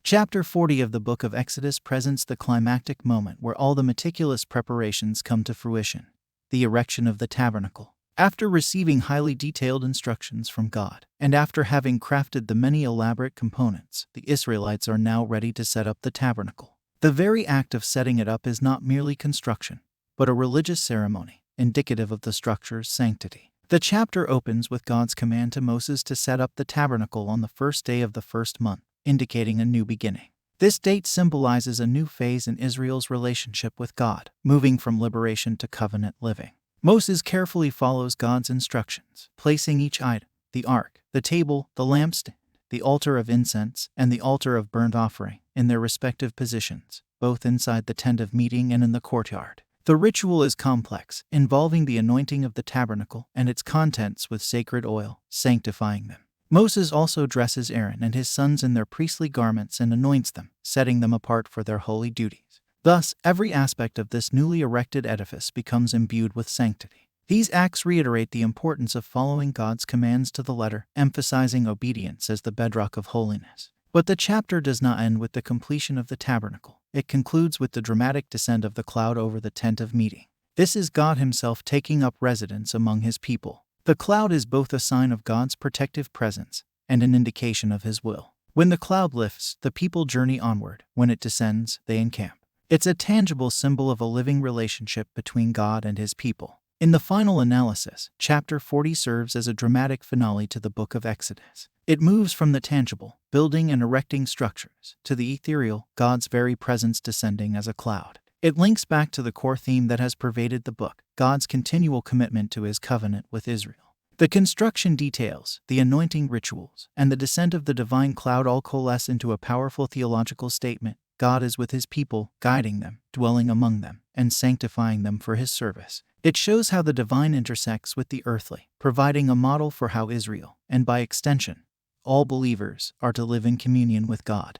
Chapter 40 of the book of Exodus presents the climactic moment where all the meticulous preparations come to fruition: the erection of the tabernacle. After receiving highly detailed instructions from God, and after having crafted the many elaborate components, the Israelites are now ready to set up the tabernacle. The very act of setting it up is not merely construction, but a religious ceremony, indicative of the structure's sanctity. The chapter opens with God's command to Moses to set up the tabernacle on the first day of the first month, indicating a new beginning. This date symbolizes a new phase in Israel's relationship with God, moving from liberation to covenant living. Moses carefully follows God's instructions, placing each item, the ark, the table, the lampstand, the altar of incense, and the altar of burnt offering, in their respective positions, both inside the tent of meeting and in the courtyard. The ritual is complex, involving the anointing of the tabernacle and its contents with sacred oil, sanctifying them. Moses also dresses Aaron and his sons in their priestly garments and anoints them, setting them apart for their holy duties. Thus, every aspect of this newly erected edifice becomes imbued with sanctity. These acts reiterate the importance of following God's commands to the letter, emphasizing obedience as the bedrock of holiness. But the chapter does not end with the completion of the tabernacle. It concludes with the dramatic descent of the cloud over the tent of meeting. This is God Himself taking up residence among His people. The cloud is both a sign of God's protective presence and an indication of His will. When the cloud lifts, the people journey onward. When it descends, they encamp. It's a tangible symbol of a living relationship between God and His people. In the final analysis, chapter 40 serves as a dramatic finale to the book of Exodus. It moves from the tangible, building and erecting structures, to the ethereal, God's very presence descending as a cloud. It links back to the core theme that has pervaded the book: God's continual commitment to His covenant with Israel. The construction details, the anointing rituals, and the descent of the divine cloud all coalesce into a powerful theological statement. God is with His people, guiding them, dwelling among them, and sanctifying them for His service. It shows how the divine intersects with the earthly, providing a model for how Israel, and by extension, all believers, are to live in communion with God.